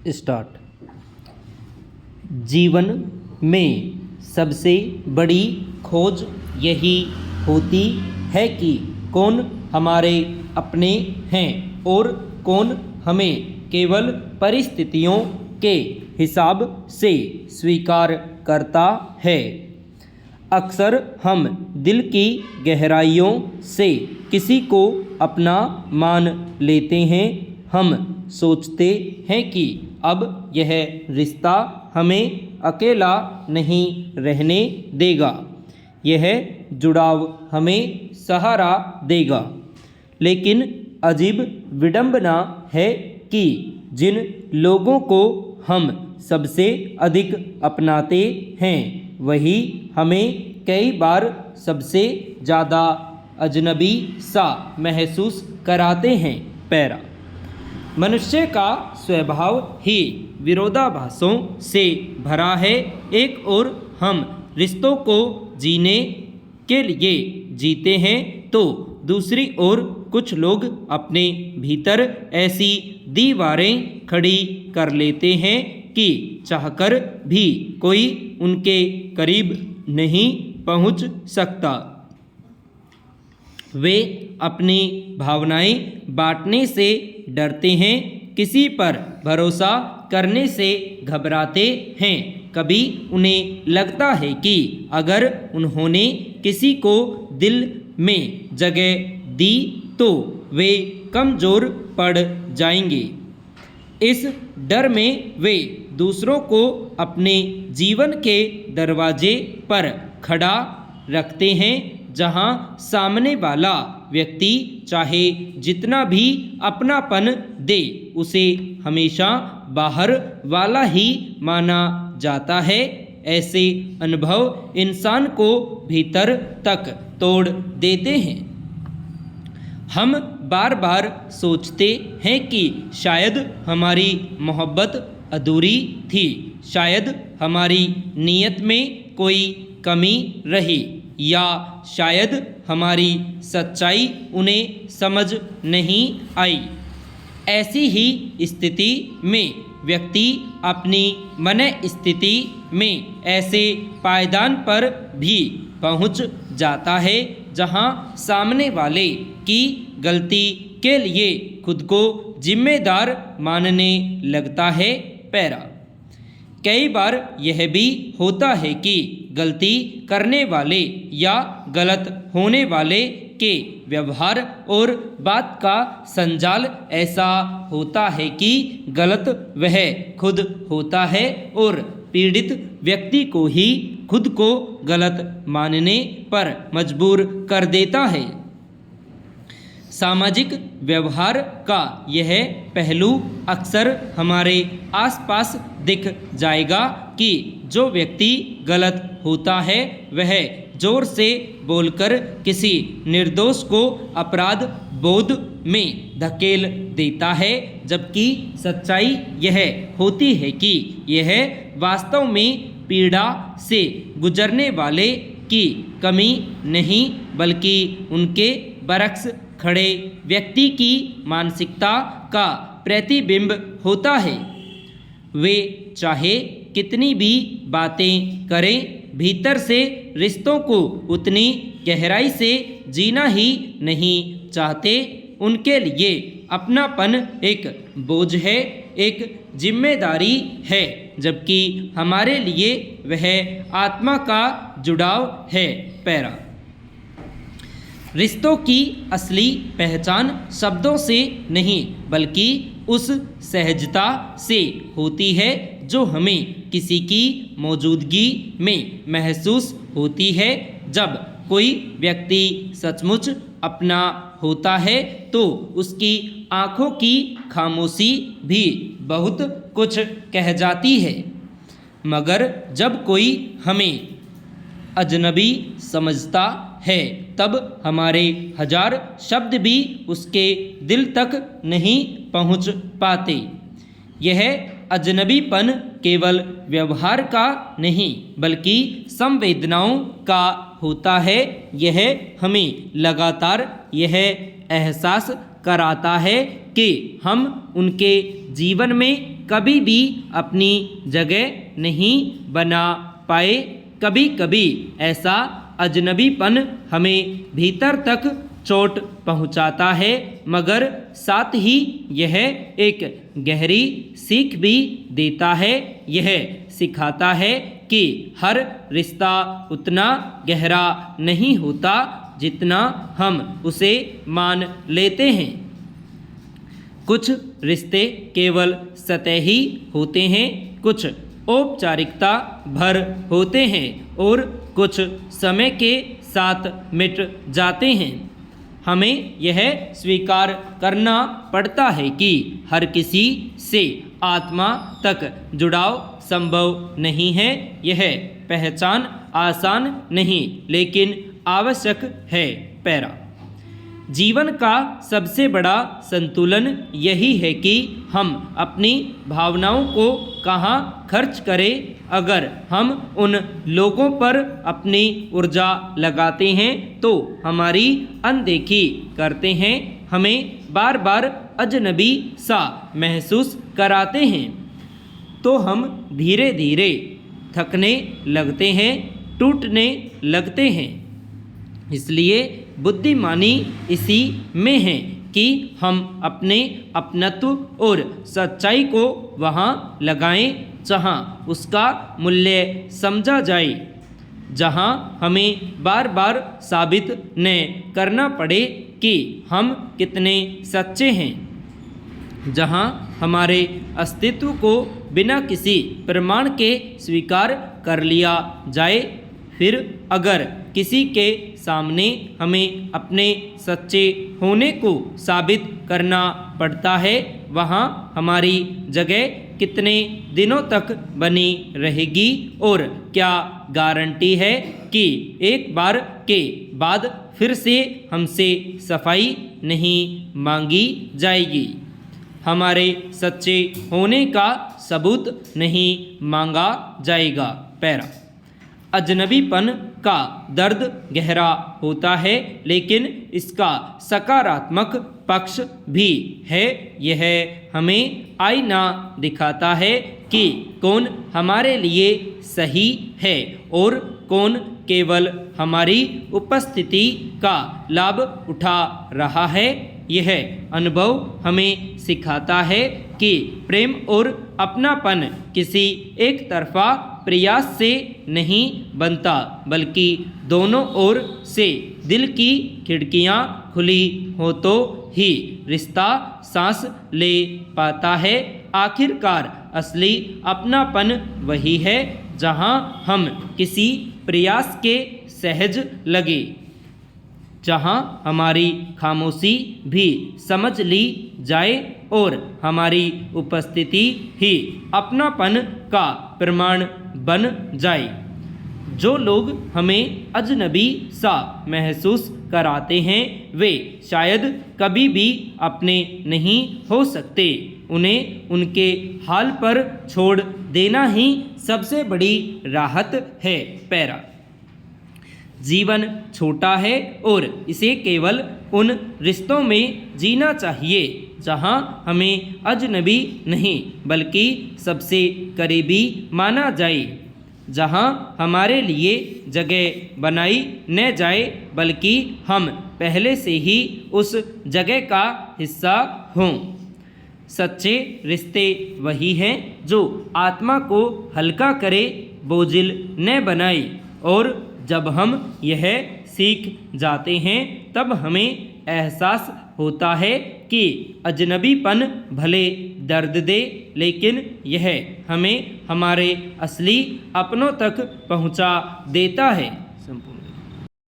Start. जीवन में सबसे बड़ी खोज यही होती है कि कौन हमारे अपने हैं और कौन हमें केवल परिस्थितियों के हिसाब से स्वीकार करता है। अक्सर हम दिल की गहराइयों से किसी को अपना मान लेते हैं। हम सोचते हैं कि अब यह रिश्ता हमें अकेला नहीं रहने देगा, यह जुड़ाव हमें सहारा देगा। लेकिन अजीब विडंबना है कि जिन लोगों को हम सबसे अधिक अपनाते हैं वही हमें कई बार सबसे ज़्यादा अजनबी सा महसूस कराते हैं। पैरा। मनुष्य का स्वभाव ही विरोधाभासों से भरा है। एक ओर हम रिश्तों को जीने के लिए जीते हैं तो दूसरी ओर कुछ लोग अपने भीतर ऐसी दीवारें खड़ी कर लेते हैं कि चाहकर भी कोई उनके करीब नहीं पहुंच सकता। वे अपनी भावनाएं बांटने से डरते हैं, किसी पर भरोसा करने से घबराते हैं। कभी उन्हें लगता है कि अगर उन्होंने किसी को दिल में जगह दी तो वे कमज़ोर पड़ जाएंगे। इस डर में वे दूसरों को अपने जीवन के दरवाजे पर खड़ा रखते हैं, जहां सामने वाला व्यक्ति चाहे जितना भी अपनापन दे उसे हमेशा बाहर वाला ही माना जाता है। ऐसे अनुभव इंसान को भीतर तक तोड़ देते हैं। हम बार बार सोचते हैं कि शायद हमारी मोहब्बत अधूरी थी, शायद हमारी नीयत में कोई कमी रही, या शायद हमारी सच्चाई उन्हें समझ नहीं आई। ऐसी ही स्थिति में व्यक्ति अपनी मन स्थिति में ऐसे पायदान पर भी पहुंच जाता है जहां सामने वाले की गलती के लिए खुद को जिम्मेदार मानने लगता है। पैरा। कई बार यह भी होता है कि गलती करने वाले या गलत होने वाले के व्यवहार और बात का संजाल ऐसा होता है कि गलत वह खुद होता है और पीड़ित व्यक्ति को ही खुद को गलत मानने पर मजबूर कर देता है। सामाजिक व्यवहार का यह पहलू अक्सर हमारे आसपास दिख जाएगा कि जो व्यक्ति गलत होता है वह जोर से बोलकर किसी निर्दोष को अपराध बोध में धकेल देता है, जबकि सच्चाई यह होती है कि यह वास्तव में पीड़ा से गुजरने वाले की कमी नहीं बल्कि उनके बरक्स खड़े व्यक्ति की मानसिकता का प्रतिबिंब होता है। वे चाहे कितनी भी बातें करें, भीतर से रिश्तों को उतनी गहराई से जीना ही नहीं चाहते। उनके लिए अपनापन एक बोझ है, एक जिम्मेदारी है, जबकि हमारे लिए वह आत्मा का जुड़ाव है। पैरा। रिश्तों की असली पहचान शब्दों से नहीं बल्कि उस सहजता से होती है जो हमें किसी की मौजूदगी में महसूस होती है। जब कोई व्यक्ति सचमुच अपना होता है तो उसकी आँखों की खामोशी भी बहुत कुछ कह जाती है, मगर जब कोई हमें अजनबी समझता है तब हमारे हजार शब्द भी उसके दिल तक नहीं पहुंच पाते। यह अजनबीपन केवल व्यवहार का नहीं बल्कि संवेदनाओं का होता है। यह हमें लगातार यह एहसास कराता है कि हम उनके जीवन में कभी भी अपनी जगह नहीं बना पाए। कभी कभी ऐसा अजनबीपन हमें भीतर तक चोट पहुंचाता है, मगर साथ ही यह एक गहरी सीख भी देता है। यह सिखाता है कि हर रिश्ता उतना गहरा नहीं होता जितना हम उसे मान लेते हैं। कुछ रिश्ते केवल सतही होते हैं, कुछ औपचारिकता भर होते हैं और कुछ समय के साथ मिट जाते हैं। हमें यह स्वीकार करना पड़ता है कि हर किसी से आत्मा तक जुड़ाव संभव नहीं है। यह पहचान आसान नहीं लेकिन आवश्यक है। पैरा जीवन का सबसे बड़ा संतुलन यही है कि हम अपनी भावनाओं को कहाँ खर्च करें। अगर हम उन लोगों पर अपनी ऊर्जा लगाते हैं तो हमारी अनदेखी करते हैं, हमें बार बार अजनबी सा महसूस कराते हैं, तो हम धीरे धीरे थकने लगते हैं, टूटने लगते हैं। इसलिए बुद्धिमानी इसी में है कि हम अपने अपनत्व और सच्चाई को वहाँ लगाएं जहाँ उसका मूल्य समझा जाए, जहाँ हमें बार बार साबित न करना पड़े कि हम कितने सच्चे हैं, जहाँ हमारे अस्तित्व को बिना किसी प्रमाण के स्वीकार कर लिया जाए। फिर अगर किसी के सामने हमें अपने सच्चे होने को साबित करना पड़ता है, वहाँ हमारी जगह कितने दिनों तक बनी रहेगी और क्या गारंटी है कि एक बार के बाद फिर से हमसे सफाई नहीं मांगी जाएगी, हमारे सच्चे होने का सबूत नहीं मांगा जाएगा। पैरा अजनबीपन का दर्द गहरा होता है लेकिन इसका सकारात्मक पक्ष भी है। यह हमें आईना दिखाता है कि कौन हमारे लिए सही है और कौन केवल हमारी उपस्थिति का लाभ उठा रहा है। यह अनुभव हमें सिखाता है कि प्रेम और अपनापन किसी एक तरफा प्रयास से नहीं बनता, बल्कि दोनों ओर से दिल की खिड़कियां खुली हो तो ही रिश्ता सांस ले पाता है। आखिरकार असली अपनापन वही है जहां हम किसी प्रयास के सहज लगे, जहां हमारी खामोशी भी समझ ली जाए और हमारी उपस्थिति ही अपनापन का प्रमाण बन जाए। जो लोग हमें अजनबी सा महसूस कराते हैं वे शायद कभी भी अपने नहीं हो सकते। उन्हें उनके हाल पर छोड़ देना ही सबसे बड़ी राहत है। पैरा जीवन छोटा है और इसे केवल उन रिश्तों में जीना चाहिए जहां हमें अजनबी नहीं बल्कि सबसे करीबी माना जाए, जहां हमारे लिए जगह बनाई न जाए बल्कि हम पहले से ही उस जगह का हिस्सा हों। सच्चे रिश्ते वही हैं जो आत्मा को हल्का करे, बोझिल न बनाए, और जब हम यह सीख जाते हैं तब हमें एहसास होता है कि अजनबीपन भले दर्द दे लेकिन यह हमें हमारे असली अपनों तक पहुंचा देता है। संपूर्ण।